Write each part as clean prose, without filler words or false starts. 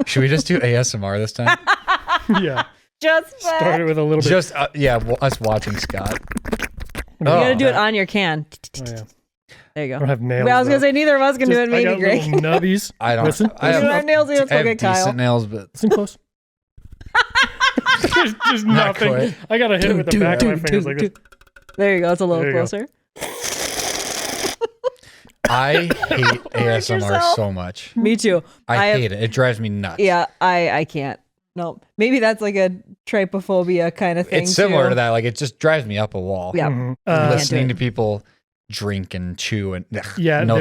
Should we just do ASMR this time? Yeah. Just Started with a little bit. Just us watching Scott. You gotta do it on your can. Oh, yeah. There you I go. don't have nails. Well, I was gonna say neither of us can do it. I Maybe got Greg. little nubbies. I don't. Listen. I You don't have nails. Let's I go have get Kyle. decent nails, but Listen close. just Not nothing. quite. I gotta hit it with the back of my fingers like this. There you go. It's a little There you go. closer. I hate ASMR yourself. so much. Me too. I have- hate it. It drives me nuts. Yeah, I can't. No, maybe that's like a trypophobia kind of thing. It's similar too. to that. Like it just drives me up a wall. Yeah. Mhm. Listening to people drink and chew and Yeah, no,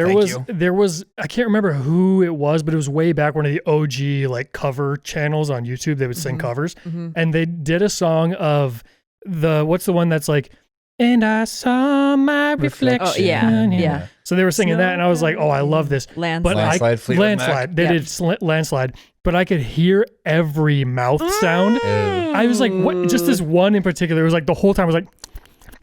there was I can't remember who it was, but it was way back one of the OG like cover channels on YouTube. They would sing covers, and they did a song of what's the one that's like, and I saw my reflection. Oh, yeah. So they were singing that, and I was like, oh, I love this. Landslide. Landslide. They did landslide, but I could hear every mouth sound. I was like, what? Just this one in particular. It was like the whole time I was like,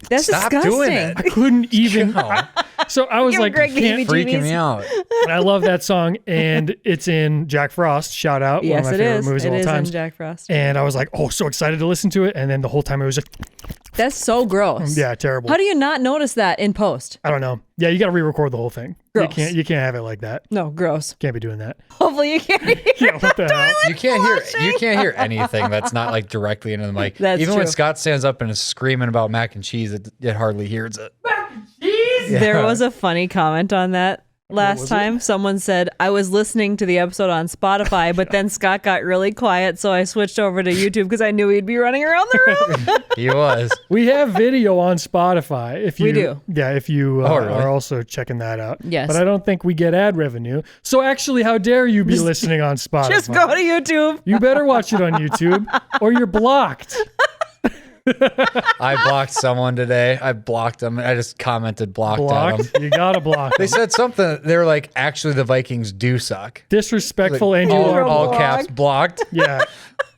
That's Stop disgusting. doing it. I couldn't even. No. So I was Give like, Greg the can't freaking heebie-jeebies. me out. And I love that song, and it's in Jack Frost. Shout out, Yes, one of my it favorite is. movies It of all is time. in Jack Frost. And I was like, oh, so excited to listen to it. And then the whole time it was just, That's so gross. yeah, terrible. How do you not notice that in post? I don't know. Yeah, you got to re-record the whole thing. Gross. You can't have it like that. No, gross. Can't be doing that. Hopefully you can't hear Yeah, what the hell? You can't hear anything that's not like directly into the mic. That's Even when true. Scott stands up and is screaming about mac and cheese, it hardly hears it. There was a funny comment on that last was time. Someone said, I was listening to the episode on Spotify, but then Scott got really quiet, so I switched over to YouTube because I knew he'd be running around the room. He was. We have video on Spotify. If you, We do. Yeah, if you Oh, really? are also checking that out. Yes. But I don't think we get ad revenue. So actually, how dare you be listening on Spotify? Just go to YouTube. You better watch it on YouTube or you're blocked. I blocked someone today. I blocked them. I just commented blocked at them. Blocked? You gotta block They them. said something. They were like, actually, the Vikings do suck. Disrespectful Like, and you are all blocked. caps blocked. Yeah.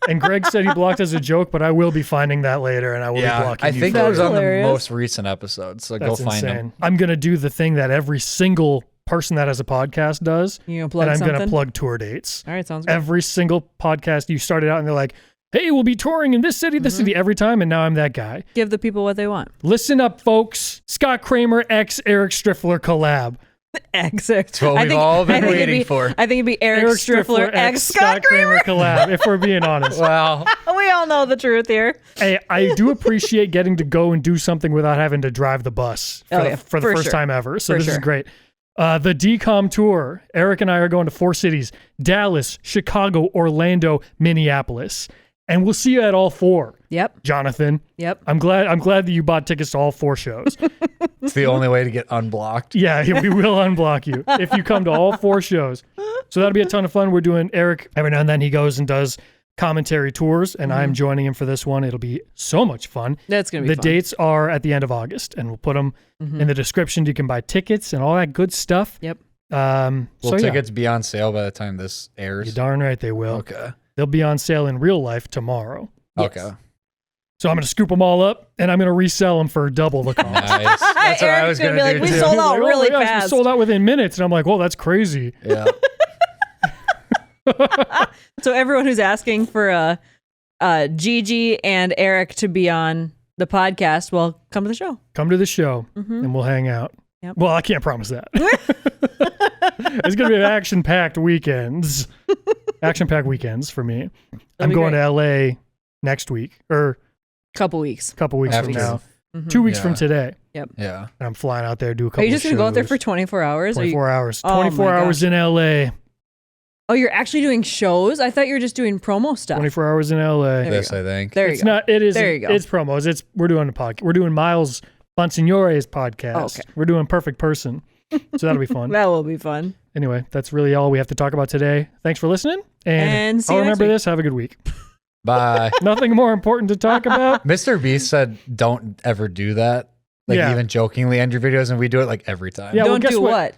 And Greg said he blocked as a joke, but I will be finding that later and I will be Yeah, blocking I you think for it was it. on the hilarious. most recent episode. So That's go find insane. them. I'm gonna do the thing that every single person that has a podcast does. You gonna plug and I'm something? gonna plug tour dates. All right, sounds good. Every single podcast you started out and they're like, hey, we'll be touring in this city, every time, and now I'm that guy. Give the people what they want. Listen up, folks. Scott Cramer x Eric Striffler collab. That's what we've all been waiting for. I think it'd be Eric Striffler x Scott Kramer collab, if we're being honest. Well, We all know the truth here. Hey, I do appreciate getting to go and do something without having to drive the bus for the for first sure. time ever. So For this is sure. great. The DCOM tour. Eric and I are going to 4 cities: Dallas, Chicago, Orlando, Minneapolis. And we'll see you at all 4. Yep. Jonathan. Yep. I'm glad that you bought tickets to all 4 shows. it's the only way to get unblocked. Yeah, we will unblock you if you come to all 4 shows. So that'll be a ton of fun. We're doing Eric every now and then. He goes and does commentary tours, and I'm joining him for this one. It'll be so much fun. That's gonna be The fun. dates are at the end of August, and we'll put them in the description. You can buy tickets and all that good stuff. Yep. Will Will tickets be on sale by the time this airs? You're darn right they will. Okay. They'll be on sale in real life tomorrow. Yes. Okay. So I'm going to scoop them all up, and I'm going to resell them for double the cost. Nice. That's what I was Eric's going to be do like, we too. sold out Like, really oh my gosh, we fast. sold out within minutes, and I'm like, well, that's crazy. Yeah. So everyone who's asking for Gigi and Eric to be on the podcast, well, come to the show. Come to the show, Mm-hmm. and we'll hang out. Yep. Well, I can't promise that. It's going to be action-packed weekends. Action-packed weekends for me. I'm be going great. to LA next week, or Couple weeks. a couple weeks After. from now. Mhm. 2 weeks Yeah. from today. Yeah. And I'm flying out there, do a couple Are you just going to go out there shows. for 24 hours? Are you- 24 hours. Oh 24 my hours gosh. in LA. Oh, you're actually doing shows? I thought you were just doing promo stuff. 24 hours in LA. There you This, go. I think. There you It's go. not, it is, There you go. it's promos. We're doing a podcast. We're doing Miles Bonsignore's podcast. Oh, okay. We're doing Perfect Person. So that'll be fun. That will be fun. Anyway, that's really all we have to talk about today. Thanks for listening. And see I'll you next remember week. this. Have a good week. Bye. Nothing more important to talk about. Mr. Beast said, don't ever do that. Like Yeah. even jokingly end your videos, and we do it like every time. Yeah, well, Don't guess do what?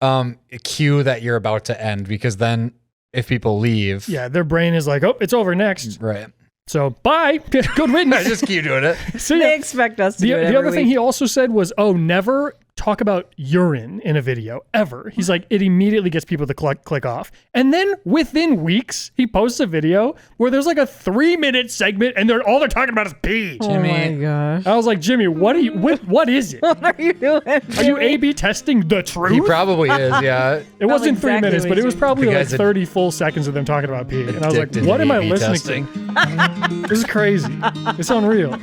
what? Cue that you're about to end, because then if people leave. Yeah, their brain is like, oh, it's over next. Right. So bye. Good I riddance. just keep doing it. See ya. They expect us to do it The every other thing week. he also said was, oh, never talk about urine in a video ever. He's like, it immediately gets people to click off. And then within weeks, he posts a video where there's like a 3-minute segment and all they're talking about is pee. Oh my gosh. I was like, Jimmy, what is it? What are you doing? Are you A/B testing the truth? He probably is, yeah. It wasn't exactly 3 minutes, what but it was you- probably The like guy's 30 full seconds of them talking about pee. And I was like, Addicted what to am I A/B listening testing. to? This is crazy. It's unreal.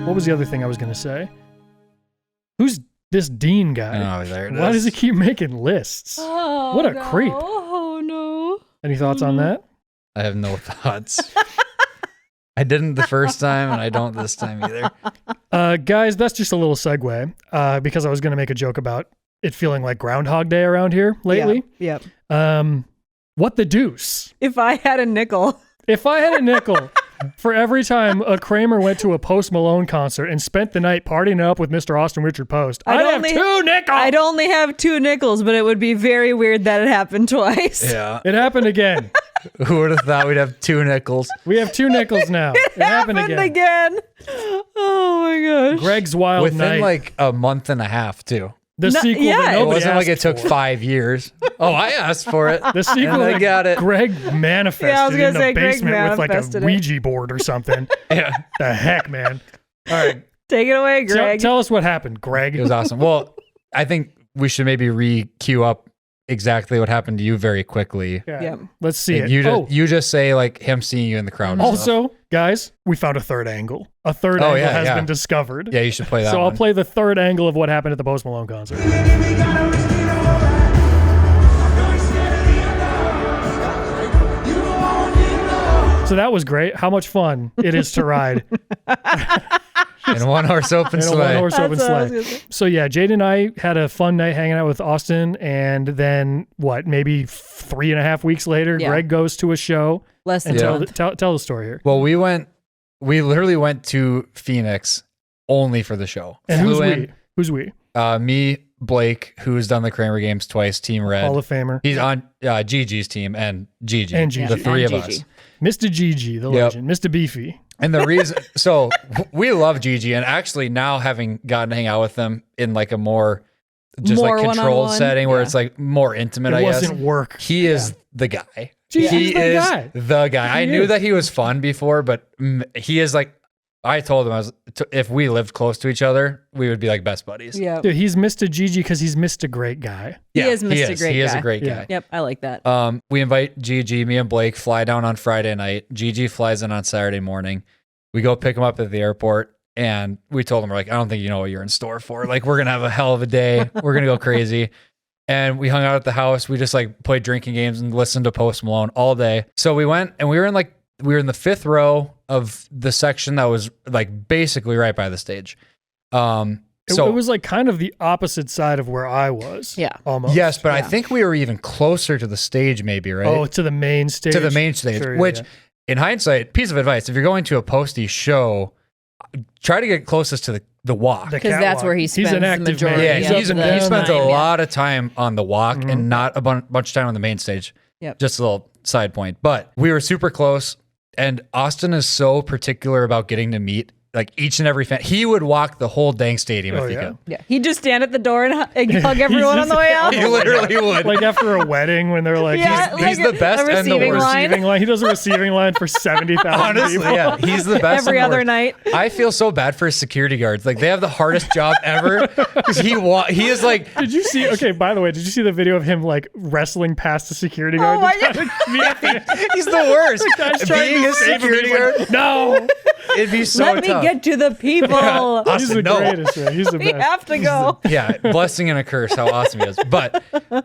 What was the other thing I was going to say? Who's this Dean guy? Oh, there it is. Why does he keep making lists? Oh, What a no. creep. Oh no. Any thoughts on that? I have no thoughts. I didn't the first time, and I don't this time either. Guys, that's just a little segue because I was going to make a joke about it feeling like Groundhog Day around here lately. Yep. What the deuce? If I had a nickel. If I had a nickel for every time a Cramer went to a Post Malone concert and spent the night partying up with Mr. Austin Richard Post, I'd have 2 nickels. I'd only have 2 nickels, but it would be very weird that it happened twice. Yeah. It happened again. Who would have thought we'd have 2 nickels? We have 2 nickels now. It happened again. Oh my gosh. Greg's Wild Within Night. like a month and a half, too. The No, sequel yeah. that It It nobody wasn't like it asked took for. 5 years. Oh, I asked for it. The sequel And I that got it. Greg manifested Yeah, I was gonna in the say Greg basement with like a manifested it. Ouija board or something. Yeah. The heck, man. All right. Take it away, Tell, Greg. tell us what happened, Greg. It was awesome. Well, I think we should maybe re-queue up exactly what happened to you very quickly. Yeah. Yep. Let's see it. You just say like him seeing you in the crowd. and stuff. Also, guys, we found a third angle. A third angle has been discovered. Yeah, you should play that So one. I'll play the third angle of what happened at the Post Malone concert. So that was great. How much fun it is to ride in a one-horse open in a sleigh. one-horse open That's what I was sleigh. gonna say. So yeah, Jade and I had a fun night hanging out with Austin, and then maybe 3.5 weeks later, Yeah. Greg goes to a show. Less than And a month. tell the story here. Well, we literally went to Phoenix only for the show. And Flew who's in, we? Who's we? Me, Blake, who's done the Cramer games twice, Team Red. Hall of Famer. He's on Gigi's team and Gigi. And Gigi. The three And of Gigi. us. Mr. Gigi, the Yep. legend. Mr. Beefy. And the reason, so we love Gigi, and actually now having gotten to hang out with them in like a more just More like controlled one-on-one? setting where Yeah. it's like more intimate, It I guess. wasn't work. He is the guy. Gigi's He the is guy. the guy. I He knew is. that he was fun before, but he is like, I told him if we lived close to each other, we would be like best buddies. Yep. Dude, he's Mr. Gigi because he's Mr. Great Guy. He is Mr. Great He is Guy. a great Yeah. guy. Yep, I like that. We invite Gigi, me and Blake fly down on Friday night. Gigi flies in on Saturday morning. We go pick him up at the airport, and we told him, we're like, I don't think you know what you're in store for. Like, we're going to have a hell of a day. We're going to go crazy. And we hung out at the house. We just like played drinking games and listened to Post Malone all day. So we went and we were in the 5th row of the section that was like basically right by the stage. It was like kind of the opposite side of where I was. Yeah. Almost. yes, but I Yeah. think we were even closer to the stage maybe, right? Oh, to the main stage. To the main stage, Sure, yeah, which yeah. in hindsight, piece of advice, if you're going to a Posty show, try to get closest to the walk. The 'Cause that's catwalk. where he He's spends an the active majority man. yeah, of He's the up he and the down. spends a time, yeah. lot of time on the walk Mhm. and not a bunch of time on the main stage. Yep. Just a little side point. But we were super close, and Austin is so particular about getting to meet like each and every fan. He would walk the whole dang stadium Oh, if he yeah. could. Yeah, he'd just stand at the door and hug everyone on the way out. He literally would. Like after a wedding when they're like, Yeah, he's like the best a and the receiving worst. line. receiving line. He does a receiving line for 70,000 Honestly, people. yeah, he's the best. Every and the other worst. night. I feel so bad for his security guards. Like they have the hardest job ever because he is like Did you see? Okay, by the way, did you see the video of him like wrestling past the security guard? Oh my to try to meet him? he's the worst. Guy's trying Being to a save him. security He's like, guard, no, it'd be so Let tough. me get to the people. he's the No. greatest. Man. He's the We best. have to go. Yeah, blessing and a curse. How awesome he is. But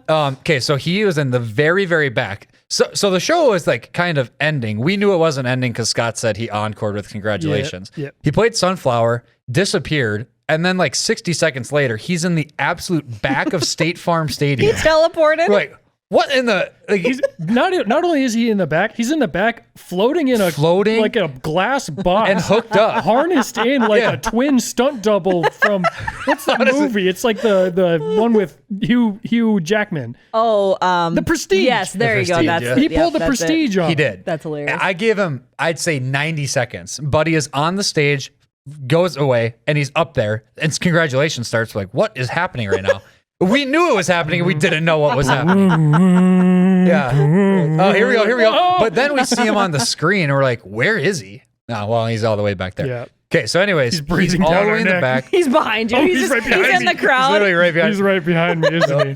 okay, so he was in the very, very back. So the show was like kind of ending. We knew it wasn't ending because Scott said he encored with congratulations. Yeah, yeah. He played Sunflower, disappeared, and then like 60 seconds later, he's in the absolute back of State Farm He Stadium. teleported. We're like, What in the like? He's not only is he in the back, he's in the back floating like a glass box and hooked up, harnessed in like a twin stunt double from what's that movie? It's like the one with Hugh Jackman. Oh, The Prestige. Yes, there you go. Prestige, He pulled the Prestige off. He did. That's hilarious. I gave him, I'd say 90 seconds. Buddy is on the stage, goes away, and he's up there. And congratulations starts. Like, what is happening right now? We knew it was happening, and we didn't know what was happening. Yeah. Oh, here we go. But then we see him on the screen, and we're like, where is he? Oh, well, he's all the way back there. Yeah. Okay, so anyways, He's breathing all down the our way in the neck. back. He's behind you. He's right behind He's in me. the crowd. He's literally right behind. He's right behind me, isn't he?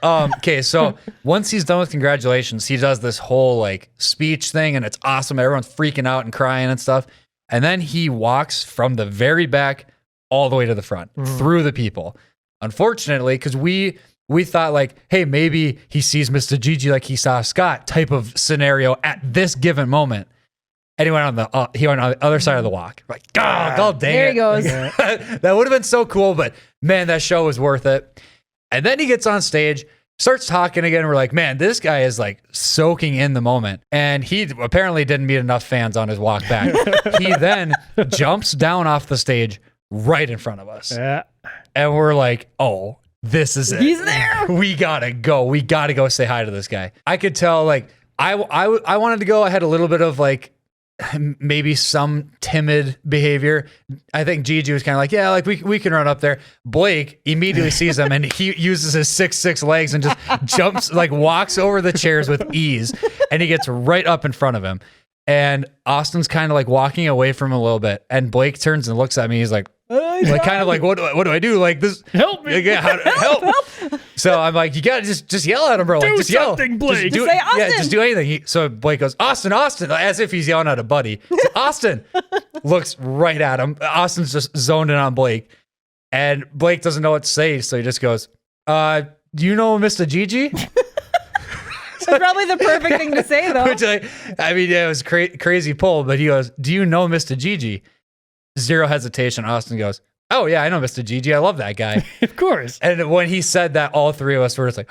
Okay, so once he's done with congratulations, he does this whole like speech thing, and it's awesome. Everyone's freaking out and crying and stuff. And then he walks from the very back all the way to the front through the people. Unfortunately, because we thought like, hey, maybe he sees Mr. Gigi like he saw Scott type of scenario at this given moment. And he went on the other side of the walk. Like, oh, dang There he it. goes. That would have been so cool, but man, that show was worth it. And then he gets on stage, starts talking again. We're like, man, this guy is like soaking in the moment. And he apparently didn't meet enough fans on his walk back. He then jumps down off the stage right in front of us. Yeah. And we're like, oh, this is it. He's there. We gotta go. We gotta go say hi to this guy. I could tell like I wanted to go. I had a little bit of like maybe some timid behavior. I think Gigi was kind of like, yeah, like we can run up there. Blake immediately sees him and he uses his 6'6" legs and just jumps, like walks over the chairs with ease, and he gets right up in front of him. And Austin's kind of like walking away from him a little bit, and Blake turns and looks at me. He's like kind of like, what do I do? Like this, Help me. like, yeah, help. So I'm like, you gotta just yell at him, bro. Like, Do just yell. something, Blake. Just Say yeah, Austin. just do anything. So Blake goes, Austin, as if he's yelling at a buddy. So Austin looks right at him. Austin's just zoned in on Blake, and Blake doesn't know what to say, so he just goes, do you know Mr. Gigi? That's probably the perfect thing to say, though. Which I mean, yeah, it was crazy pull, but he goes, do you know Mr. Gigi? Zero hesitation. Austin goes, oh yeah, I know Mr. Gigi. I love that guy. Of course. And when he said that, all three of us were just like,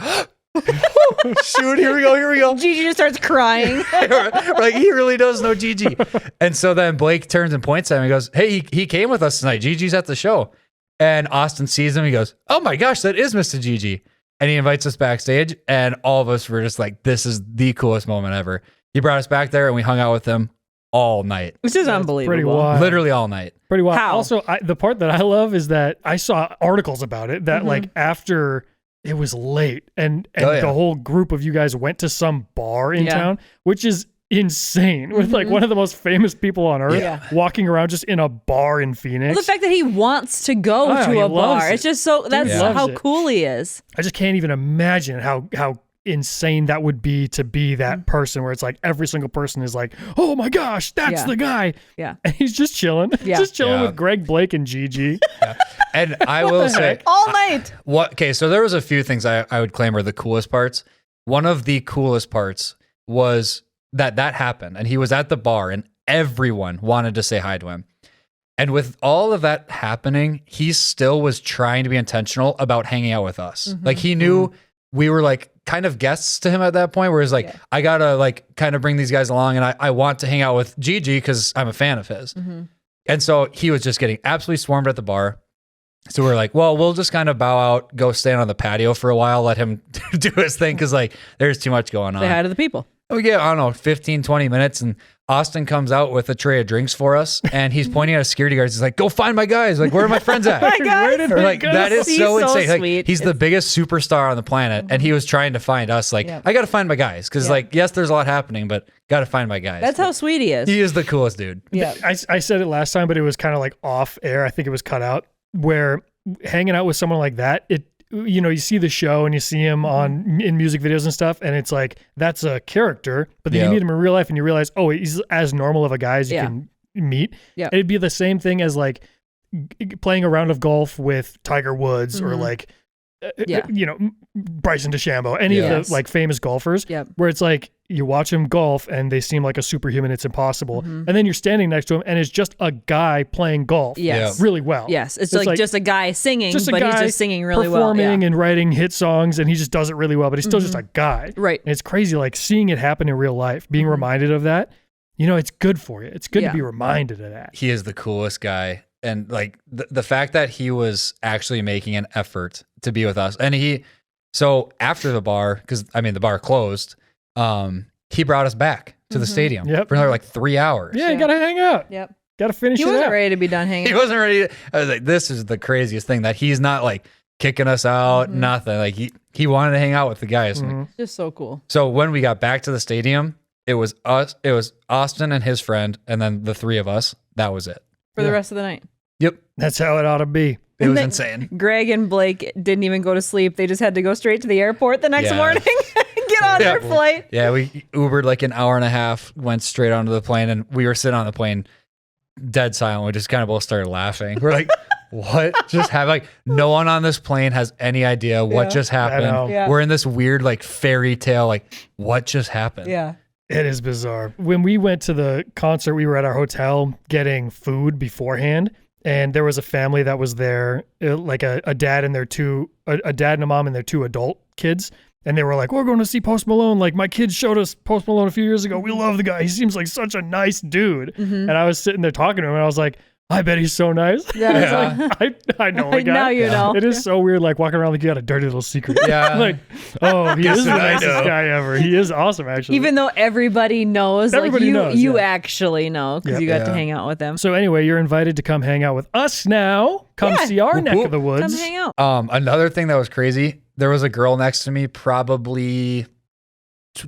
shoot, here we go. Gigi just starts crying. We're like, he really does know Gigi. And so then Blake turns and points at him and goes, hey, he came with us tonight. Gigi's at the show. And Austin sees him. He goes, oh my gosh, that is Mr. Gigi. And he invites us backstage. And all of us were just like, this is the coolest moment ever. He brought us back there and we hung out with him all night. Which is unbelievable. Pretty wild. Literally all night. Pretty wild. How? Also, the part that I love is that I saw articles about it that like after it was late and Oh, yeah. the whole group of you guys went to some bar in Yeah. town, which is insane, with like one of the most famous people on earth Yeah. walking around just in a bar in Phoenix. The fact that he wants to go Oh, he to a loves bar. it. It's just so, that's loves how it. cool he is. I just can't even imagine how insane that would be to be that person where it's like every single person is like, oh my gosh, that's Yeah. the guy. Yeah. And he's just chilling. Yeah. Just chilling Yeah. with Greg, Blake, and Gigi. And I will say, heck? All night. okay, so there was a few things I would claim are the coolest parts. One of the coolest parts was that happened, and he was at the bar, and everyone wanted to say hi to him. And with all of that happening, he still was trying to be intentional about hanging out with us. Like he knew we were like kind of guests to him at that point, where he's like, I gotta like kind of bring these guys along, and I want to hang out with Gigi because I'm a fan of his. And so he was just getting absolutely swarmed at the bar. So we're like, well, we'll just kind of bow out, go stand on the patio for a while, let him do his thing, because like there's too much going on. Say hi to the people. We get, I don't know, 15, 20 minutes, and Austin comes out with a tray of drinks for us, and he's pointing at a security guard. He's like, go find my guys. Like, where are my friends at? My guys. Where did Or, they like, go? that is He's so so insane. Like, sweet. he's the biggest superstar on the planet, and he was trying to find us. Like, I got to find my guys, because like, yes, there's a lot happening, but got to find my guys. That's how sweet he is. He is the coolest dude. Yeah. I said it last time, but it was kind of like off air. I think it was cut out, where hanging out with someone like that, you see the show and you see him in music videos and stuff, and it's like, that's a character, but then you meet him in real life and you realize, oh, he's as normal of a guy as you can meet. Yeah. It'd be the same thing as like playing a round of golf with Tiger Woods or like, Bryson DeChambeau, any of the like famous golfers, where it's like, you watch him golf and they seem like a superhuman. It's impossible. And then you're standing next to him and it's just a guy playing golf Yes. really well. Yes. It's like just a guy singing, just a but guy he's just singing really well. performing and writing hit songs, and he just does it really well, but he's still just a guy. Right. And it's crazy, like seeing it happen in real life, being reminded of that. You know, it's good for you. It's good to be reminded of that. He is the coolest guy. And like the fact that he was actually making an effort to be with us. And so after the bar, because I mean, the bar closed, he brought us back to the stadium for another like 3 hours. Yeah, you got to hang out. Yep. Got to finish He it wasn't out. ready to be done hanging. He wasn't ready. I was like, this is the craziest thing that he's not like kicking us out, nothing. Like he wanted to hang out with the guys. Just so cool. So when we got back to the stadium, it was Austin and his friend, and then the three of us. That was it. For the rest of the night. Yep. That's how it ought to be. It was insane. Greg and Blake didn't even go to sleep. They just had to go straight to the airport the next morning, get on their flight. Yeah, we Ubered like an hour and a half, went straight onto the plane, and we were sitting on the plane, dead silent. We just kind of both started laughing. We're like, what just happened? Like, no one on this plane has any idea what just happened. Yeah. We're in this weird like fairy tale, like, what just happened? Yeah. It is bizarre. When we went to the concert, we were at our hotel getting food beforehand, and there was a family that was there, like a dad and a dad and a mom and their two adult kids. And they were like, we're going to see Post Malone. Like, my kids showed us Post Malone a few years ago. We love the guy. He seems like such a nice dude. And I was sitting there talking to him, and I was like, I bet he's so nice. I know the guy. Now you know. It is so weird, like walking around like you got a dirty little secret. Yeah. Like, oh, he is the what I nicest know. guy ever. He is awesome, actually. Even though everybody knows, Everybody like knows, you yeah. actually know because you got to hang out with them. So anyway, you're invited to come hang out with us now. Come see our Whoop, neck whoop. of the woods. Come hang out. Another thing that was crazy, there was a girl next to me, probably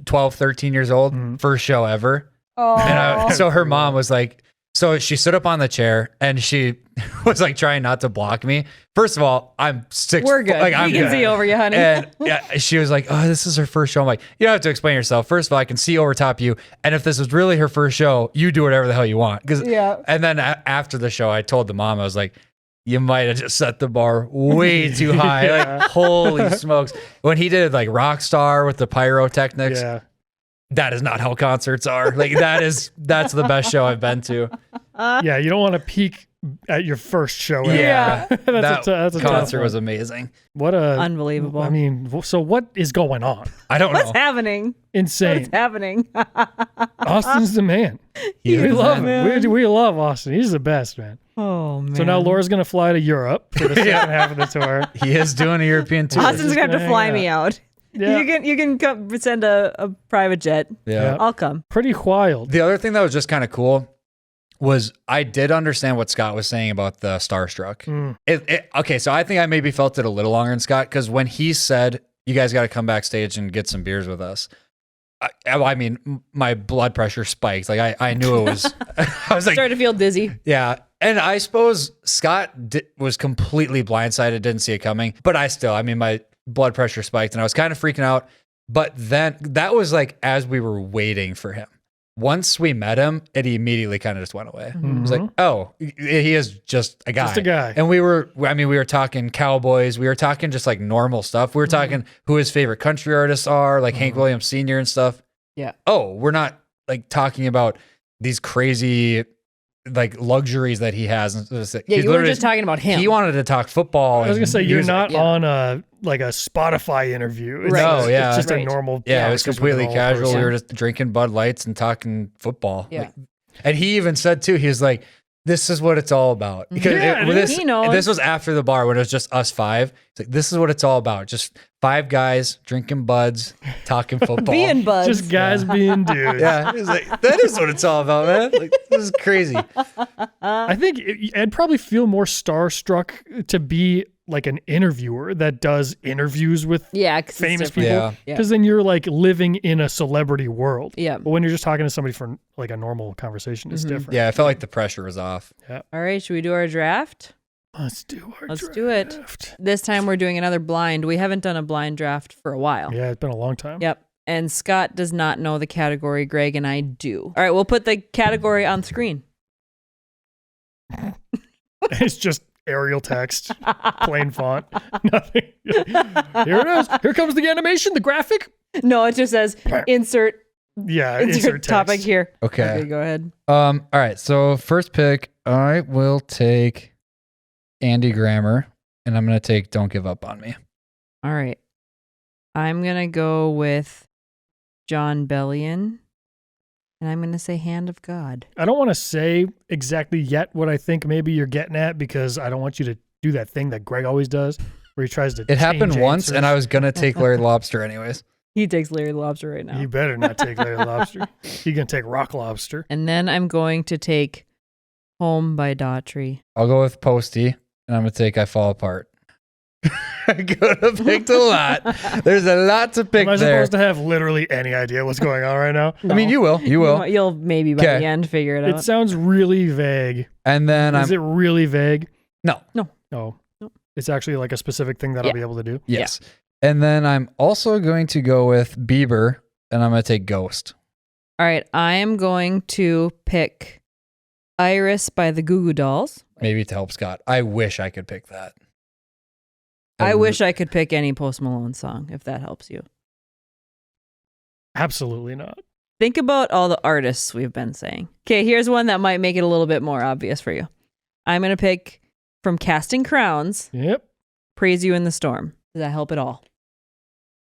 12, 13 years old, first show ever. Oh, And so her mom was like, so she stood up on the chair and she was like trying not to block me. First of all, I'm 6. we're good. Like, I'm we can good. see over you, honey. And she was like, oh, this is her first show. I'm like, you don't have to explain yourself. First of all, I can see over top you. And if this was really her first show, you do whatever the hell you want. And then after the show, I told the mom, I was like, you might have just set the bar way too high. Like, holy smokes. When he did like Rockstar with the pyrotechnics, that is not how concerts are. Like that's the best show I've been to. Yeah, you don't want to peak at your first show. Ever. Yeah. that's a tough concert one. was amazing. What a Unbelievable. I mean, so what is going on? I don't What's know. happening? Insane. What's happening? Austin's the man. He We is, love man. him. We love Austin. He's the best, man. Oh man. So now Laura's gonna fly to Europe for the second half of the tour. He is doing a European tour. Austin's gonna have to hang fly out. me out. Yeah. You can come send a private jet. Yeah. I'll come. Pretty wild. The other thing that was just kind of cool was I did understand what Scott was saying about the starstruck. Okay, so I think I maybe felt it a little longer than Scott, because when he said, you guys got to come backstage and get some beers with us, I mean, my blood pressure spiked. Like I knew it was, I was like, Started to feel dizzy. yeah. And I suppose Scott was completely blindsided, didn't see it coming. But I mean, my blood pressure spiked and I was kind of freaking out. But then that was like as we were waiting for him. Once we met him, it immediately kind of just went away. It was like, oh, he is just a guy. Just a guy. And we were talking Cowboys. We were talking just like normal stuff. We were talking who his favorite country artists are, like Hank Williams Sr. and stuff. Yeah. Oh, we're not like talking about these crazy like luxuries that he has. Yeah, you were just talking about him. He wanted to talk football. I was gonna say you're music. not on a Spotify interview. It's Right. just, No, yeah. it's just Right. a normal. Yeah, it was conversation with a completely normal casual. person. We were just drinking Bud Lights and talking football. Yeah. And he even said too, he was like, this is what it's all about. Because Yeah, he knows. this was after the bar when it was just us five. It's like, this is what it's all about. Just 5 guys drinking buds, talking football. being buds. Just guys being dudes. Yeah. It was like, that is what it's all about, man. Like, this is crazy. I think I'd probably feel more starstruck to be like an interviewer that does interviews with yeah, 'cause it's famous different. people. Yeah. Yeah. Because then you're like living in a celebrity world. Yeah. But when you're just talking to somebody for like a normal conversation, it's different. Yeah, I felt like the pressure was off. All right, should we do our draft? Let's do our Let's do it. draft. This time we're doing another blind. We haven't done a blind draft for a while. Yeah, it's been a long time. Yep. And Scott does not know the category. Greg and I do. All right, we'll put the category on screen. It's just Arial text, plain font, nothing. Here it is. Here comes the animation, the graphic. No, it just says insert insert topic text. here. Okay. Go ahead. All right. So first pick, I will take Andy Grammer, and I'm gonna take "Don't Give Up on Me." All right. I'm gonna go with John Bellion, and I'm gonna say "Hand of God." I don't want to say exactly yet what I think maybe you're getting at because I don't want you to do that thing that Greg always does where he tries to It happened change once, answers. and I was gonna take Larry Lobster anyways. He takes Larry Lobster right now. You better not take Larry Lobster. You're going to take Rock Lobster. And then I'm going to take Home by Daughtry. I'll go with Posty, and I'm gonna take "I Fall Apart." I could have picked a lot. There's a lot to pick Am I there. supposed to have literally any idea what's going on right now? I mean, you will. You will. You'll maybe by the end figure it out. It sounds really vague. And then Is it really vague? No. Oh. It's actually like a specific thing that I'll be able to do? Yes. And then I'm also going to go with Bieber, and I'm going to take "Ghost." All right. I am going to pick Iris by the Goo Goo Dolls. Maybe to help Scott. I wish I could pick that. I wish I could pick any Post Malone song, if that helps you. Absolutely not. Think about all the artists we've been saying. Okay, here's one that might make it a little bit more obvious for you. I'm going to pick from Casting Crowns, Yep. Praise You in the Storm. Does that help at all?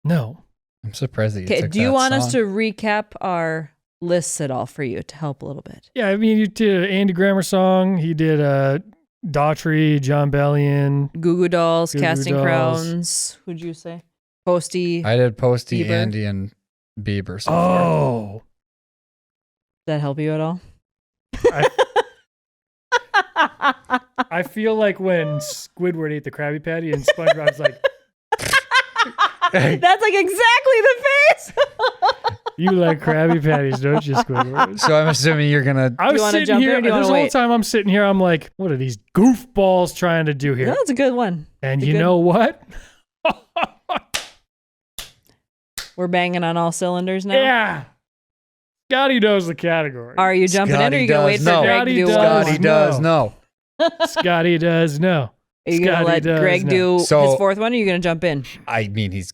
No. I'm surprised that you Okay, took do you that want us song. to recap our lists at all for you to help a little bit? Yeah, I mean, you did an Andy Grammer song. He did Daughtry, John Bellion. Goo Goo Dolls, Goo Goo Casting Dolls. Crowns. Who'd you say? Posty. I did Posty, Bieber. Andy, and Bieber so far. Oh. Does that help you at all? I feel like when Squidward ate the Krabby Patty and SpongeBob's like, That's like exactly the face. you like Krabby Patties, don't you, Squidward? So I'm assuming you're going to... I was wanna sitting jump here, in or do you this wanna whole wait? time I'm sitting here, I'm like, what are these goofballs trying to do here? That's a good one. And It's you good. know what? We're banging on all cylinders now. Yeah. Scotty knows the category. Are you jumping in, or are you gonna wait for no. Greg to do Scotty one? does. Scotty does know. Scotty does know. Are you gonna Scotty let does Greg know. do So- his fourth one, or are you gonna jump in? I mean, he's...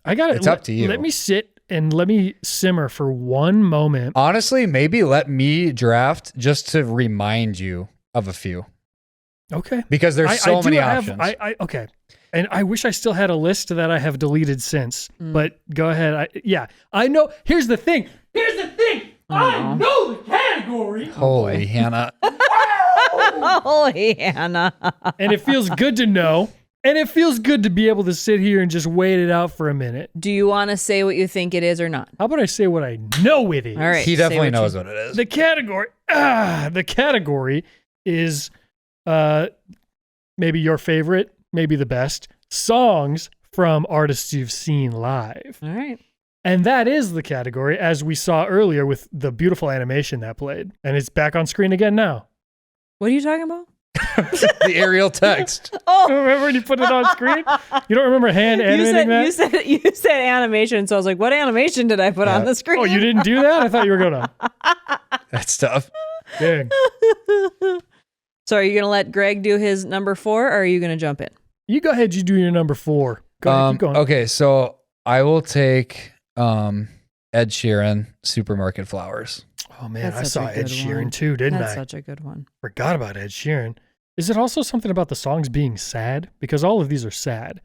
I got it. It's up to you. Let me sit and let me simmer for one moment. Honestly, maybe let me draft just to remind you of a few. Okay. Because there's so do many have- options. Okay. And I wish I still had a list that I have deleted since. But go ahead. I know. Here's the thing. I know the category. Holy Hannah. Holy Hannah. And it feels good to know. And it feels good to be able to sit here and just wait it out for a minute. Do you want to say what you think it is or not? How about I say what I know it is? All right. He say definitely what knows you- what it is. The category is maybe your favorite, maybe the best songs from artists you've seen live. All right. And that is the category, as we saw earlier with the beautiful animation that played. And it's back on screen again now. What are you talking about? The aerial text. Oh, Remember when you put it on screen? You don't remember hand animating that? you said animation, so I was like, what animation did I put on Yeah. the screen? Oh, you didn't do that? I thought you were going to. That's tough. Dang. So are you gonna let Greg do his number 4, or are you gonna jump in? You go ahead, you do your number 4. Go ahead, keep going. Okay, so I will take Ed Sheeran, Supermarket Flowers. Oh, man, That's I such saw a Ed good Sheeran one. too, didn't That's I? such a good one. Forgot about Ed Sheeran. Is it also something about the songs being sad? Because all of these are sad.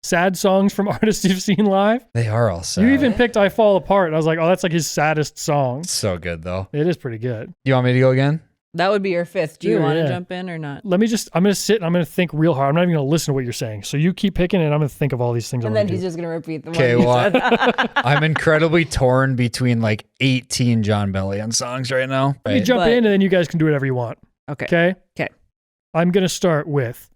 Sad songs from artists you've seen live. They are all sad. You even picked I Fall Apart. And I was like, oh, that's like his saddest song. It's so good, though. It is pretty good. You want me to go again? That would be your 5th. Do you Sure, want to yeah. jump in or not? I'm going to sit and I'm going to think real hard. I'm not even going to listen to what you're saying. So you keep picking and I'm going to think of all these things I'm And going then to he's do. just gonna repeat the Okay, one you well, said. I'm incredibly torn between like 18 John Bellion songs right now. Let me Right? jump But- in and then you guys can do whatever you want. Okay. Okay? Okay. I'm going to start with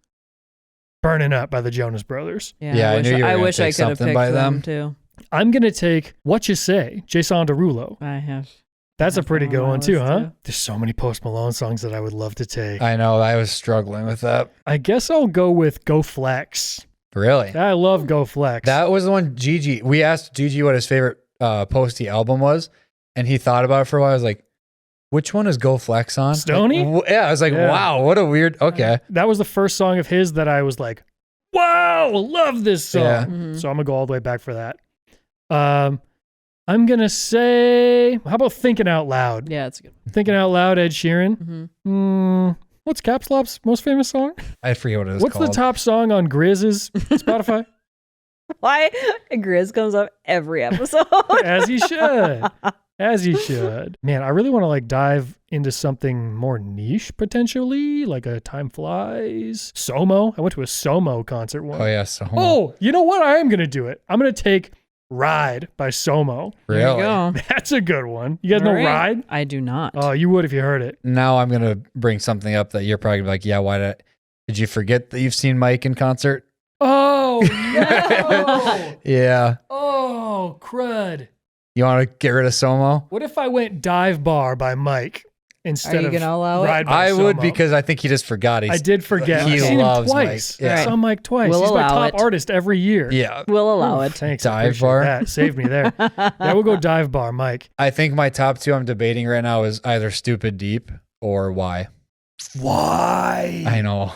Burning Up by the Jonas Brothers. Yeah, I knew you were I gonna wish I take could have something picked by them them. too. I'm going to take What You Say, Jason Derulo. I have. That's a That's pretty on good my one too, list, huh? too. There's so many Post Malone songs that I would love to take. I know. I was struggling with that. I guess I'll go with Go Flex. Really? I love Go Flex. That was the one Gigi. We asked Gigi what his favorite Posty album was, and he thought about it for a while. I was like, which one is Go Flex on? Stoney? Like, yeah, I was like, Yeah. wow, what a weird. Okay. That was the first song of his that I was like, wow, love this song. Yeah. Mhm. So I'm going to go all the way back for that. I'm going to say, how about Thinking Out Loud? Yeah, it's good. Thinking Out Loud, Ed Sheeran. What's Caps Lop's most famous song? I forget what it was What's called. the top song on Grizz's Spotify? Why Grizz comes up every episode? As he should. As he should. Man, I really want to like dive into something more niche potentially, like a Time Flies. Somo. I went to a Somo concert once. Oh, yeah. So, Oh, you know what? I am going to do it. I'm going to take Ride by Somo. There you really? go. That's a good one. You guys know All right. Ride? I do not. Oh, you would if you heard it. Now I'm going to bring something up that you're probably gonna be like, yeah, why did you forget that you've seen Mike in concert? Oh, no. Yeah. Oh, crud. You want to get rid of Somo? What if I went Dive Bar by Mike instead Are you of gonna allow it? Ride by I would Somo? because I think he just forgot. I did forget. He I've seen him loves twice. Mike. Yeah. I saw Mike twice. We'll He's my allow top it. artist every year. Yeah. We'll allow it. Thanks. Dive I appreciate Bar. that. Saved me there. Yeah, we'll go Dive Bar, Mike. I think my top two I'm debating right now is either Stupid Deep or Why. Why? I know.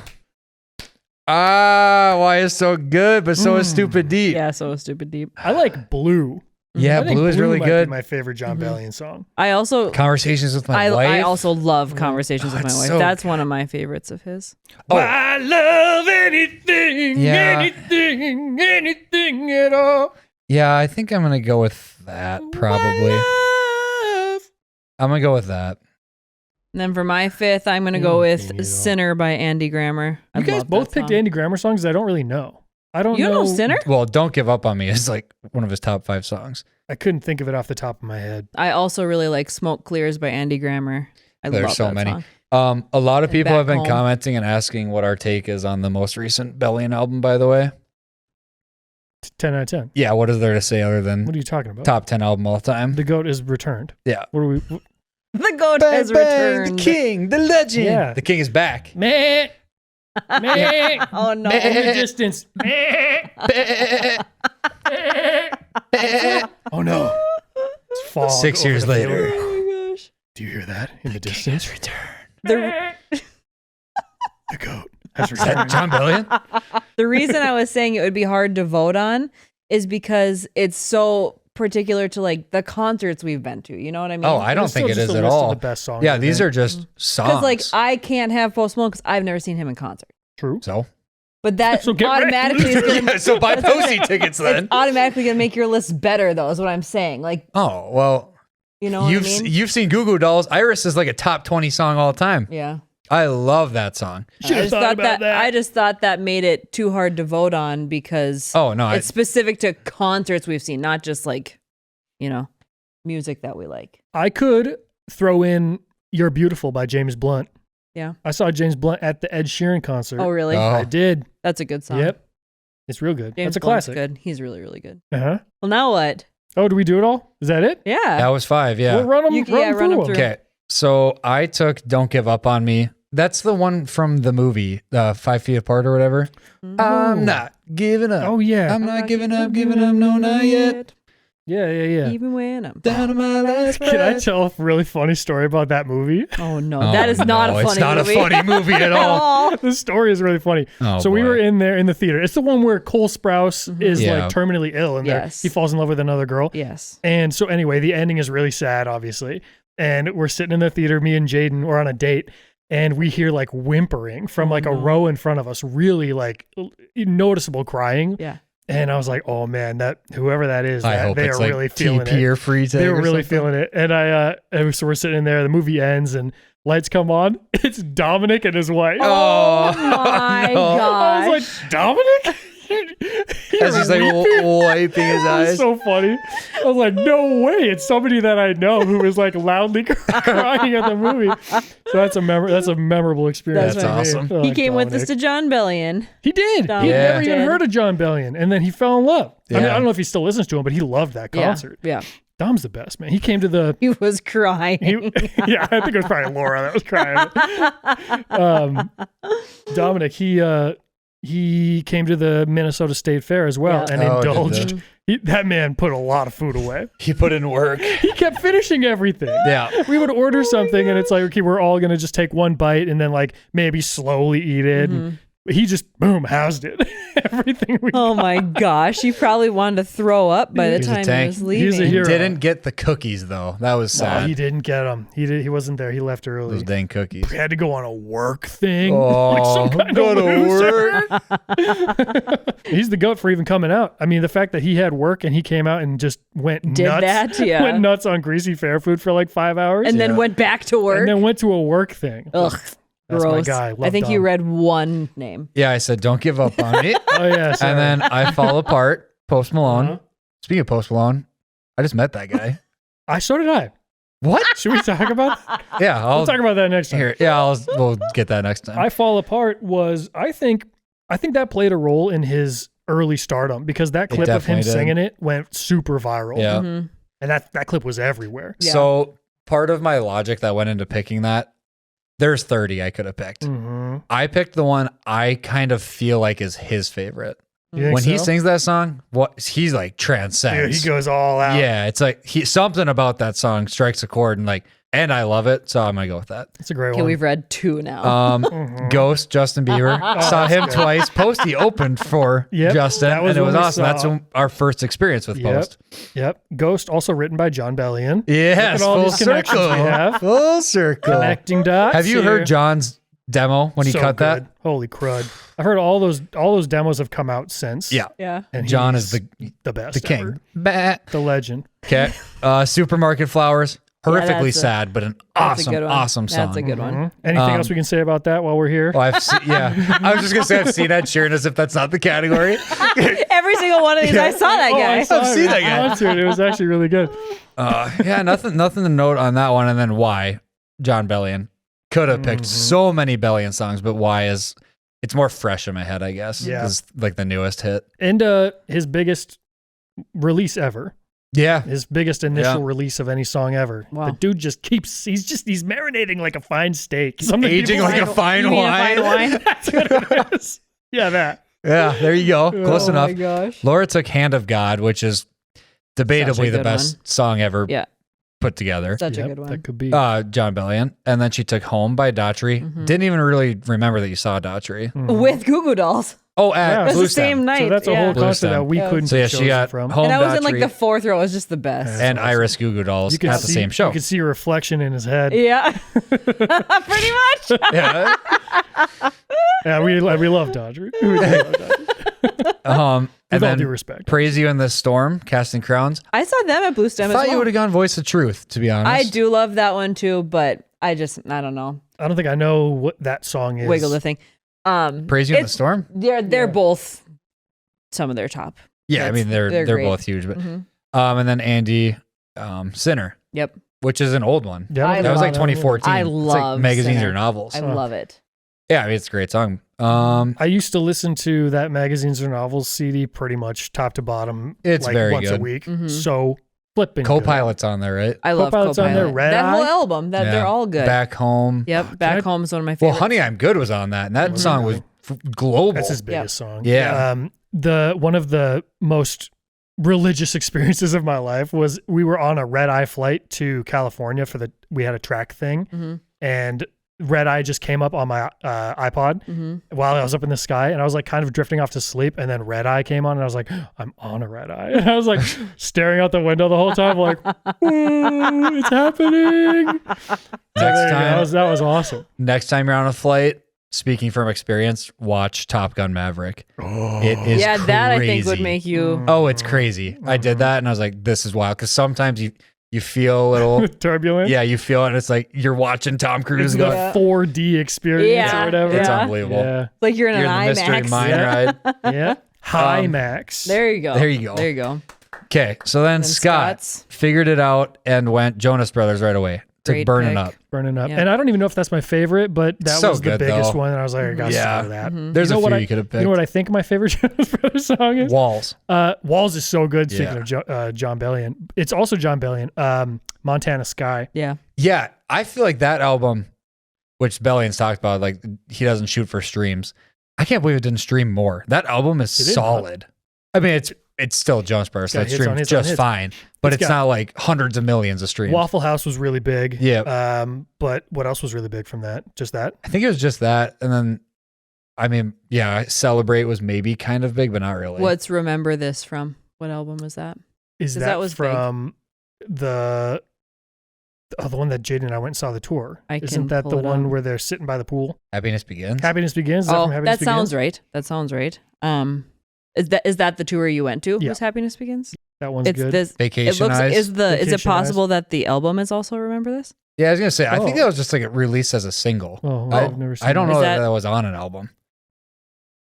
Why is so good, but so is Stupid Deep. Yeah, so stupid deep. I like Blue. Yeah, I think Blue is really might be good. my favorite John Bellion song. I also Conversations with my wife. I also love Conversations with my it's wife. so That's one of my favorites of his. Oh. I love anything, Yeah. anything at all. Yeah, I think I'm gonna go with that probably. Love. I'm gonna go with that. And then for my fifth, I'm gonna go Anything at all. with Sinner by Andy Grammer. I You guys love both that picked song. Andy Grammer songs that I don't really know. I don't You don't know Sinner? Well, Don't Give Up on Me is like one of his top 5 songs. I couldn't think of it off the top of my head. I also really like Smoke Clears by Andy Grammer. I There's love so that many. song. A lot of And people Back have been Home. commenting and asking what our take is on the most recent Bellion album, by the way. 10 out of 10. Yeah, what is there to say other than What are you talking about? top 10 album all time? The GOAT is returned. Yeah. What are we? The goat has returned. The king, the legend. Yeah. The king is back. Meh. Meh. Oh no. In the distance. Meh. Oh no. It's fog 6 over years the field. later. Oh my gosh. Do you hear that in the distance? The, The GOAT has Is that returned. John Bellion? the reason I was saying it would be hard to vote on is because it's so particular to like the concerts we've been to. You know what I mean? Oh, I don't It's still think it just is a at list of all. the best songs, Yeah, I these think. are just songs. Because like I can't have Post Malone because I've never seen him in concert. True. So? But that So get ready, automatically is loser. gonna Yeah, so buy Posey tickets then. it's automatically gonna make your list better though, is what I'm saying. Like, Oh, well, you know what I mean? you've seen Goo Goo Dolls. Iris is like a top 20 song all time. Yeah. I love that song. Should have thought about that. I just thought that made it too hard to vote on because Oh, no. it's specific to concerts we've seen, not just like, you know, music that we like. I could throw in You're Beautiful by James Blunt. Yeah. I saw James Blunt at the Ed Sheeran concert. Oh, really? Oh. I did. That's a good song. Yep. It's real good. James That's a Blunt's classic. good. He's really, really good. Uh-huh. Well, now what? Oh, do we do it all? Is that it? Yeah. That was 5, yeah. We'll run them, You- yeah, run 'em through. Okay, so I took Don't Give Up on Me. That's the one from the movie, 5 Feet Apart or whatever. I'm not giving up. Oh, yeah. I'm not giving up, no, not yet. Yeah. Even when I'm Down to my last breath. Can I tell a really funny story about that movie? Oh no, Oh, that is not no, a funny it's not movie. a funny movie at all. The story is really funny. Oh, so we boy. were in there in the theater. It's the one where Cole Sprouse is Yeah. like terminally ill and Yes. he falls in love with another girl. Yes. And so anyway, the ending is really sad, obviously. And we're sitting in the theater, me and Jaden, we're on a date, and we hear like whimpering from like a row in front of us, really like noticeable crying. Yeah. And I was like, oh man, that whoever that is, I that, hope they it's are like really feeling TP it. or free tag They were or really something. feeling it. And so we're sitting in there, the movie ends and lights come on. It's Dominic and his wife. Oh my no. I gosh. was like, Dominic? As he's like wiping his It was eyes. so funny. I was like, no way. It's somebody that I know who was like loudly crying at the movie. So that's a memorable experience. That's for me. awesome. Oh, He came with us Dominic. to John Bellion. He did. Dom He Yeah. never even did. heard of John Bellion. And then he fell in love. I mean, Yeah. I don't know if he still listens to him, but he loved that concert. Yeah. Dom's the best, man. He came to the He was crying. yeah, I think it was probably Laura that was crying. Dominic, he came to the Minnesota State Fair as well Yeah. and Oh, did indulged. That man put a lot of food away. He put in work. He kept finishing everything. Yeah. We would order something and it's like, okay, we're all going to just take one bite and then like maybe slowly eat it. And he just boom housed it. Everything we Oh my gosh, he probably wanted to throw up by the He's a time he tank. was He's a leaving. hero. Didn't get the cookies though. That was No, sad. he didn't get them. He wasn't there. He left early. Those dang cookies. He had to go on a work thing. Oh, like some kind go of to loser. work. He's the goat for even coming out. I mean, the fact that he had work and he came out and just went Did nuts. that, yeah. Went nuts on greasy fair food for like 5 hours. And then went back to work. And then went to a work thing. Ugh, That's my gross. guy. I Love think you Dom. read one name. Yeah, I said don't give up on me. Oh, yeah. sorry. And then I fall apart. Post Malone. Uh-huh. Speaking of Post Malone, I just met that guy. So did I. What? Should we talk about that? Yeah, I'll We'll talk about that next time. here. Yeah, we'll get that next time. I Fall Apart was, I think that played a role in his early stardom because that clip of him definitely did. singing it went super viral. Yeah. Mhm. And that clip was everywhere. Yeah. So part of my logic that went into picking that, there's 30 I could have picked. Mm-hmm. I picked the one I kind of feel like is his favorite. You think When he so? sings that song, he's like Dude, transcends. he goes all out. Yeah, it's like something about that song strikes a chord and I love it, so I'm gonna go with that. It's a great Okay, one. we've read two now. Mhm. Ghost, Justin Bieber. Saw him twice. Posty opened for Yep, Justin, that was and it was when we awesome. That's saw- our first experience with Yep. Post. Yep. Ghost, also written by John Bellion. Yes, Look at all full these connections circle. we have. Full circle. Connecting dots. Have you here. heard John's demo when he So cut good. that? Holy crud! I've heard all those demos have come out since. Yeah, yeah. and John he's is the best, the king. ever. Bah. The legend. Okay, Supermarket Flowers. Horrifically that's a- sad, but an That's a good one. awesome song. That's a good one. Mhm. Anything else we can say about that while we're here? Oh, yeah. I was just gonna say I've seen Ed Sheeran as if that's not the category. Every single one of these, I saw that guy. I saw I've seen it. that guy. I watched it. It was actually really good. Yeah, nothing to note on that one. And then why John Bellion could have picked so many Bellion songs, but why is it's more fresh in my head, I guess. Yeah. It's like the newest hit. And his biggest release ever. Yeah, His biggest initial Yeah. release of any song ever. Wow. The dude just he's marinating like a fine steak. Something aging people like a say. fine You mean a wine. fine wine? That's what it is. Yeah, that. Yeah, there you go. Close Oh my enough. gosh. Laura took Hand of God, which is debatably Such a the good best song ever Yeah, put together. such a Yep, good one. That could be. John Bellion. And then she took Home by Daughtry. Mm-hmm. Didn't even really remember that you saw Daughtry. With Goo Goo Dolls. Oh, Yeah. at That's Blue the same Stem. night. So that's a yeah. whole Blue concert Stem. that we Yeah. couldn't So yeah, be she chosen got from. Home And I was in like Daughtry the fourth row. It was just the best. and Iris Goo Goo Dolls You could at the see- same show. You could see a reflection in his head. Yeah. Pretty much. Yeah. Yeah, we love Dodger. We do love Dodger. And With all then due respect. Praise You in the Storm, Casting Crowns. I saw them at Blue Stem I as thought well. you would have gone Voice of Truth, to be honest. I do love that one too, but I don't know. I don't think I know what that song is. Wiggle the thing. Praise You in the it's- Storm? They're both some of their top. Yeah, I mean they're great. both huge, but Mhm. and then Andy Sinner, Yep. which is an old one. Yeah, I That was like love that. 2014. I It's love like magazines Sinner. or novels. I love it. Yeah, I mean it's a great song. I used to listen to that magazines or novels CD pretty much top to bottom. It's like very once a good. week. Mhm. So flipping good. Co-Pilot's on there, right? I love Co-Pilot's on there, Co-Pilot. Red that Eye. whole album. That Yeah. they're all good. Back Home. Yep. Back Home is one of my Well, favorites. Honey, I'm Good was on that, and that song was global. That's his biggest song. Yeah. The one of the most religious experiences of my life was we were on a red eye flight to California we had a track thing, Mhm. and Red Eye just came up on my iPod Mhm. while I was up in the sky, and I was like kind of drifting off to sleep, and then Red Eye came on, and I was like, I'm on a red eye, and I was like staring out the window the whole time, like, "Ooh, it's happening." That was awesome. Next time you're on a flight, speaking from experience, watch Top Gun Maverick. It is Yeah, that I think would crazy. make you. Oh, it's crazy. I did that and I was like, this is wild. Because sometimes you feel a little, Turbulent. yeah, you feel it. And it's like you're watching Tom It's Cruise the go. Yeah. 4D experience Yeah, or whatever. It's Yeah. unbelievable. Yeah. Like you're in You're in an the Mystery IMAX. Mine ride. Yeah. High Max. There you go. There you go. There you go. Okay, so then And Scott Scott's. figured it out and went Jonas Brothers right away. Took Great Burning pick. Up. Burning Up. Yeah. And I don't even know if that's my favorite, but that So was the good, biggest though. one. And I was like, I got to Yeah. start with that. There's You know a what few I- you could have picked. You know what I think my favorite Jonas Brothers song is? Walls. Walls is so good. Speaking Yeah. of John Bellion, it's also John Bellion. Montana Sky. Yeah. Yeah, I feel like that album, which Bellion's talked about, like he doesn't shoot for streams. I can't believe it didn't stream more. That album is It is, solid. I mean, it's still Jonas Brothers, so Got it hits on streams hits on just hits. fine. But It's it's got- not like hundreds of millions of streams. Waffle House was really big. Yeah. But what else was really big from that? Just that? I think it was just that, and then I mean, yeah, Celebrate was maybe kind of big, but not really. What's Remember This from? What album was that? Is 'Cause that that was from the one that Jaden and I went and saw the tour? I Isn't can that pull the it one up. where they're sitting by the pool? Happiness Begins? Happiness Begins? Is that from Happiness that sounds Begins? right. That sounds right. Is that the tour you went to? Yeah. Was Happiness Begins? That one's It's good. this. Vacation It looks. Eyes? Is it Vacation possible that the album is also Remember This? Yeah, I was going to say, I think Oh. that was just like released as a single. Oh, I- I've never seen I don't that. know Is that that- that was on an album.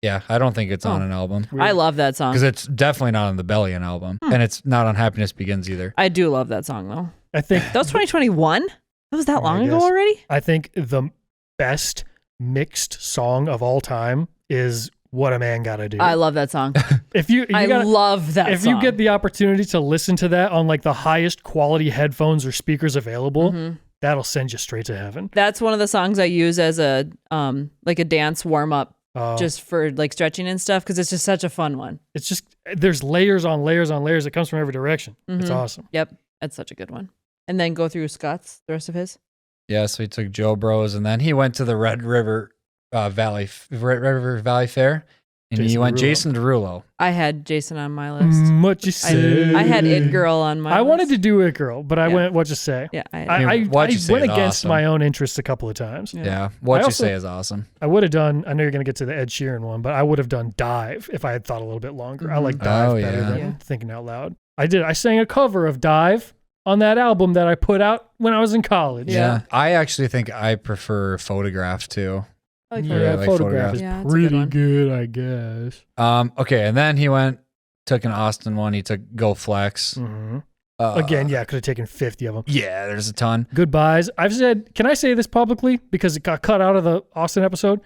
Yeah, I don't think it's on Oh. an album. Weird. I love that song. Because it's definitely not on the Bellion album. And it's not on Happiness Begins either. I do love that song though. I think That was 2021. That was that I long ago guess. already. I think the best mixed song of all time is What a Man Gotta Do. I love that song. If you I gotta, love that if song. you get the opportunity to listen to that on like the highest quality headphones or speakers available, Mhm. that'll send you straight to heaven. That's one of the songs I use as a like a dance warm up, Oh. just for like stretching and stuff, because it's just such a fun one. It's just there's layers on layers on layers. It comes from every direction. It's Mhm. awesome. Yep, that's such a good one. And then go through Scott's the rest of his. Yeah, so he took Joe Bros, and then he went to the Red River Valley Fair, and he Jason went Derulo. Jason Derulo. I had Jason on my list. What you say? I had It Girl on my I list. wanted to do It Girl, but I Yeah. went What You Say. Yeah, I, I mean, What You Say went is against awesome. my own interests a couple of times. Yeah, What I You also- Say is awesome. I would have done. I know you're going to get to the Ed Sheeran one, but I would have done Dive if I had thought a little bit longer. I like Mhm. Dive Oh, better yeah. than Yeah. Thinking Out Loud. I did. I sang a cover of Dive on that album that I put out when I was in college. Yeah. I actually think I prefer Photograph too. I like Yeah, that. like Photograph Photograph. is Yeah, it's a good pretty one. good, I guess. Okay, and then he took an Austin one. He took Go Flex. hmm Uh, Again, yeah, I could have taken 50 of them. Yeah, there's a ton. Goodbyes. I've said, can I say this publicly because it got cut out of the Austin episode?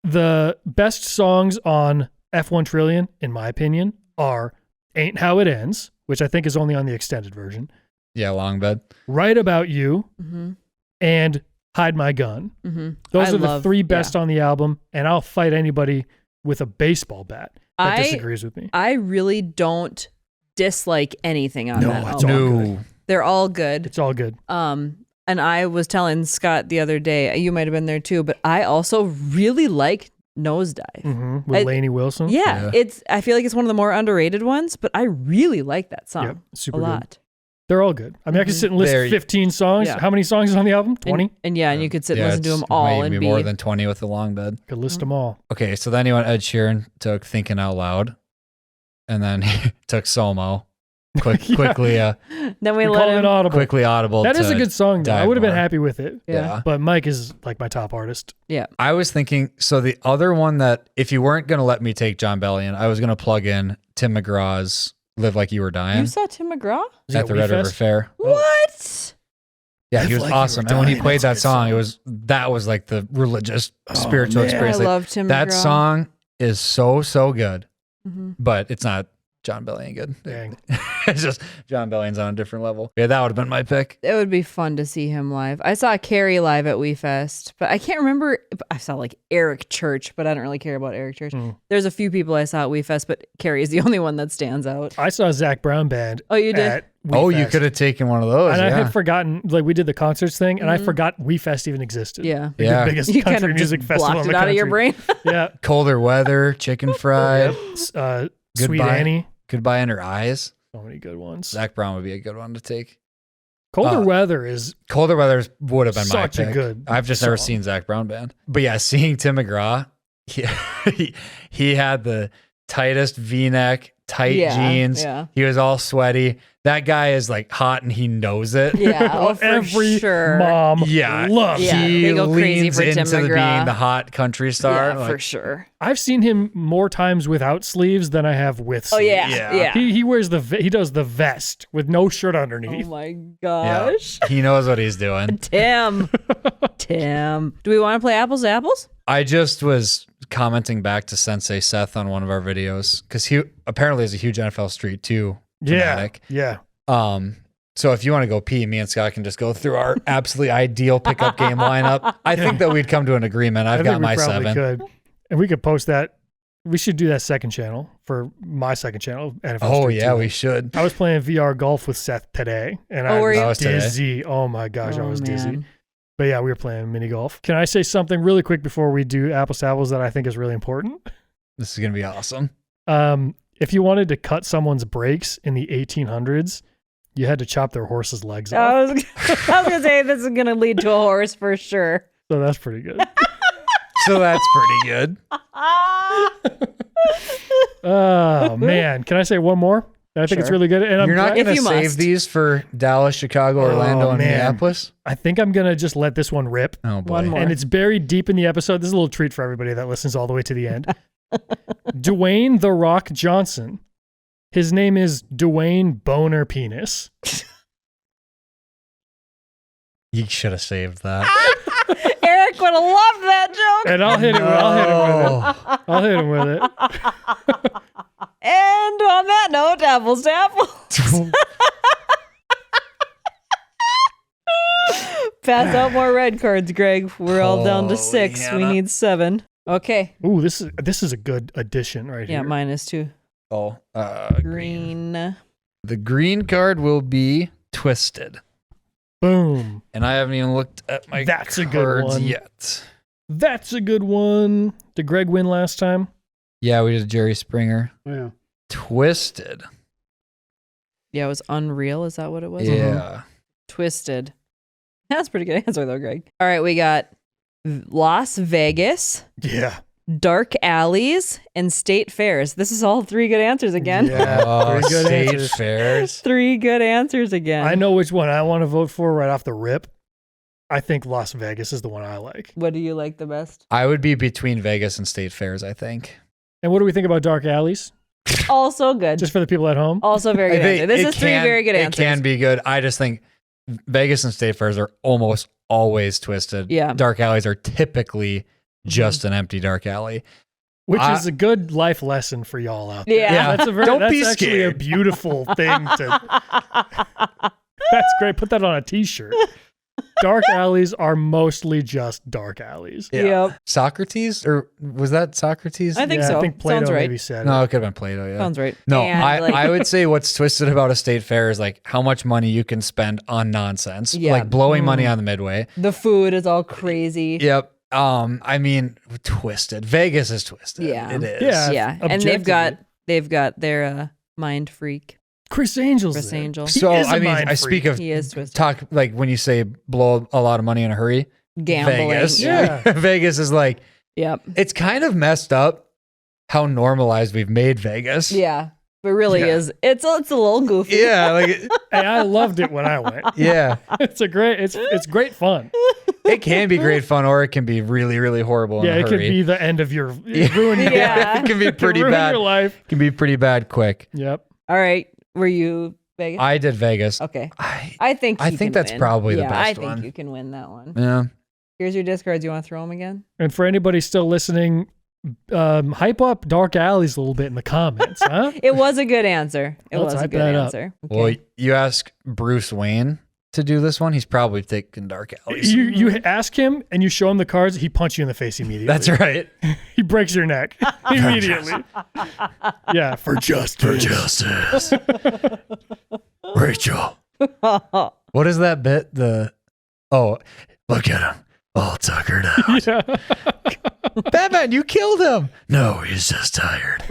The best songs on F1 Trillion, in my opinion, are Ain't How It Ends, which I think is only on the extended version, Yeah, Long Bed. Right About You, Mm-hmm. and Hide My Gun. Mm-hmm. Those are the three best on the album, and I'll fight anybody with a baseball bat that disagrees with me. I really don't dislike anything on No, that it's album. all No. good. They're all good. It's all good. And I was telling Scott the other day, you might have been there too, but I also really like Nosedive. With I- Lainey Wilson. Yeah, Yeah. I feel like it's one of the more underrated ones, but I really like that song Yep, super a good. lot. They're all good. I mean, I could sit and list They're- 15 songs. Yeah. How many songs is on the album? 20? And you could sit and listen to it's them all might and be be more than 20 with the Long Bed. Could list them all. Okay, so then he went Ed Sheeran, took Thinking Out Loud, and then he took Somo. Yeah. Quickly Then we We let call it him. Audible. quickly audible. That is to a good song, though. I Dive would have been Bar. happy with it. Yeah. But Mike is like my top artist. Yeah. I was thinking, so the other one that, if you weren't going to let me take John Bellion, I was going to plug in Tim McGraw's Live Like You Were Dying You saw Tim McGraw? Is he at the Wee Red River Fest? Fair. What? Yeah, Live he was Like You Were awesome. And when he Dying, played that's a that good song, song. that was like the religious, spiritual man. experience. I Like, love Tim that McGraw. song is so good, Mhm. but it's not John Bellion good. Dang. It's just John Bellion's on a different level. Yeah, that would have been my pick. It would be fun to see him live. I saw Carrie live at Wee Fest, but I can't remember if I saw like Eric Church, but I don't really care about Eric Church. There's a few people I saw at Wee Fest, but Carrie is the only one that stands out. I saw Zach Brown Band. Oh, you did? At Wee Oh, you Fest. could have taken one of those. And I yeah. had forgotten, like we did the concerts thing, and I forgot Wee Fest even existed. Yeah. Like, Yeah. the biggest You kind country of music just festival blocked in it the out of your country. brain. Yeah. Colder weather, chicken fried, Sweet Goodbye. Annie. Goodbye in Her Eyes. So many good ones. Zach Brown would be a good one to take. Colder Weather is Colder weather would have been Such a my pick. good I've just never song. seen Zach Brown band. But yeah, seeing Tim McGraw, he had the tightest V-neck, tight Yeah, jeans. yeah. He was all sweaty. That guy is like hot and he knows it. Yeah, oh, for every sure. mom Yeah. loves. Yeah, he they go crazy leans for Tim into being McGraw. the hot country star. Yeah, Like, for sure. I've seen him more times without sleeves than I have with Oh sleeves. yeah, Yeah. yeah. He wears he does the vest with no shirt Oh underneath. my yeah, gosh, he knows what he's doing. Tim. Do we want to play apples to apples? I just was commenting back to Sensei Seth on one of our videos because he apparently is a huge NFL Street 2 fanatic. Yeah. So if you want to go pee, me and Scott can just go through our absolutely ideal pickup game lineup. I think that we'd come to an agreement. I've I got think we my probably 7. could. And we could post that. We should do that second channel for my second channel. NFL Oh Street yeah, 2. we should. I was playing VR golf with Seth today, and Oh, I were was you? Oh, it's today. dizzy. Oh my gosh, I was dizzy. man. But yeah, we were playing mini golf. Can I say something really quick before we do apples to apples that I think is really important? This is going to be awesome. If you wanted to cut someone's brakes in the 1800s, you had to chop their horse's legs off. I was going to say this is going to lead to a horse for sure. So that's pretty good. So that's pretty good. Oh, man. Can I say one more? I think it's Sure. really good. And You're not going to you save must. these for Dallas, Chicago, Orlando, and man. Minneapolis? I think I'm going to just let this one rip. Oh, boy. One more. And it's buried deep in the episode. This is a little treat for everybody that listens all the way to the end. Dwayne "The Rock" Johnson. His name is Dwayne Boner Penis. You should have saved that. Eric would have loved that joke. And I'll hit him with it. And on that note, apples to apples. Pass out more red cards, Greg. We're all down to Holy 6. We Hannah. need 7. Okay. Ooh, this is a good addition right Yeah, here. mine is 2. Oh, Green. The green card will be twisted. Boom. And I haven't even looked at my That's a good cards one. yet. That's a good one. Did Greg win last time? Yeah, we did Jerry Springer. Yeah. Twisted. Yeah, it was Unreal. Is that what it was? Yeah. Twisted. That's a pretty good answer, though, Greg. All right, we got Las Vegas, Yeah. Dark Alleys, and State Fairs. This is all 3 good answers again. Yeah. Oh, Very good state answers. fairs. 3 good answers again. I know which one I want to vote for right off the rip. I think Las Vegas is the one I like. What do you like the best? I would be between Vegas and state fairs, I think. And what do we think about Dark Alleys? Also good. Just for the people at home? Also very good I think answer. This it is 3 can- very good answers. It can be good. I just think Vegas and state fairs are almost always twisted. Yeah. Dark alleys are typically just an empty dark alley. Which I- is a good life lesson for y'all out there. Yeah. That's a very, Don't that's be actually a scared. beautiful thing to. That's great. Put that on a t-shirt. Dark alleys are mostly just dark alleys. Yep. Socrates? Or was that Socrates? I think Yeah, so. I think Plato Sounds right. maybe said No, it. it could have been Plato, yeah. Sounds right. No, And, I would say what's twisted about a state fair is like how much money you can spend on nonsense. Yeah. Like blowing money on the midway. the food is all crazy. Yep. I mean, twisted. Vegas is twisted. Yeah. It is. Yeah. Yeah. And Objectively. they've got their mind freak. Chris Angel's Chris there. Angel. He So is a I mean, mind I freak. speak of He is twisted. talk like when you say blow a lot of money in a hurry. Gambling. Vegas. Yeah. Vegas is like Yep. it's kind of messed up how normalized we've made Vegas. Yeah. But really Yeah. is. It's a little goofy. Yeah, like Hey, I loved it when I went. yeah. It's great fun. It can be great fun or it can be really, really horrible Yeah, in a it could hurry. be the end of your ruin your Yeah. life. It can be pretty ruin bad. your life. It can be pretty bad quick. Yep. All right. Were you Vegas? I did Vegas. Okay. I I think I he think can that's win. probably the Yeah, best I think one. you can win that one. yeah. Here's your discards. You want to throw them again? And for anybody still listening, hype up Dark Alleys a little bit in the comments, huh? It was a good answer. It Let's was a hype good that up. answer. Well, Okay. you ask Bruce Wayne to do this one, he's probably taking dark alleys. You ask him and you show him the cards, he punch you in the face immediately. That's right. He breaks your neck immediately. Yeah, for justice. For justice. Rachel. What is that bit? Look at him. All tuckered out. Yeah. Batman, you killed him. No, he's just tired.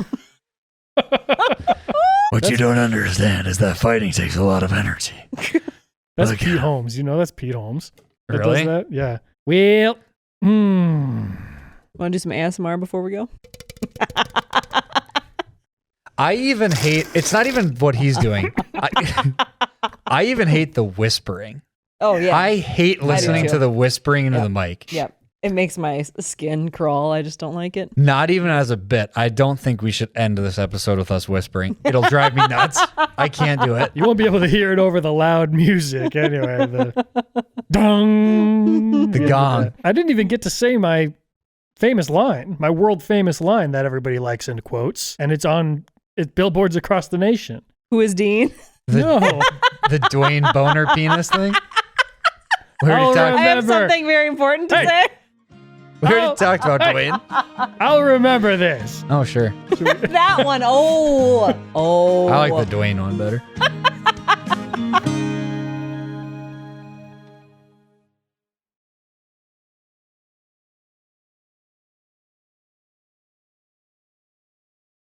What you don't understand is that fighting takes a lot of energy. That's Look Pete at him. Holmes. You know that's Pete Holmes. That Really? does that? Yeah. Well, Want to do some ASMR before we go? I even hate, it's not even what he's doing. I even hate the whispering. Oh, yeah. I hate listening too. to the whispering into Yeah. the mic. Yep. It makes my skin crawl. I just don't like it. Not even as a bit. I don't think we should end this episode with us whispering. It'll drive me nuts. I can't do it. you won't be able to hear it over the loud music anyway. The dong. The gong. I didn't even get to say my famous line, my world famous line that everybody likes and quotes, and it's billboards across the nation. Who is Dean? No. The Dwayne Boner penis thing. We I'll already, I have Remember. something very important to Hey. say. talked about Dwayne. I'll remember this. Oh, sure. That one. Oh. I like the Dwayne one better.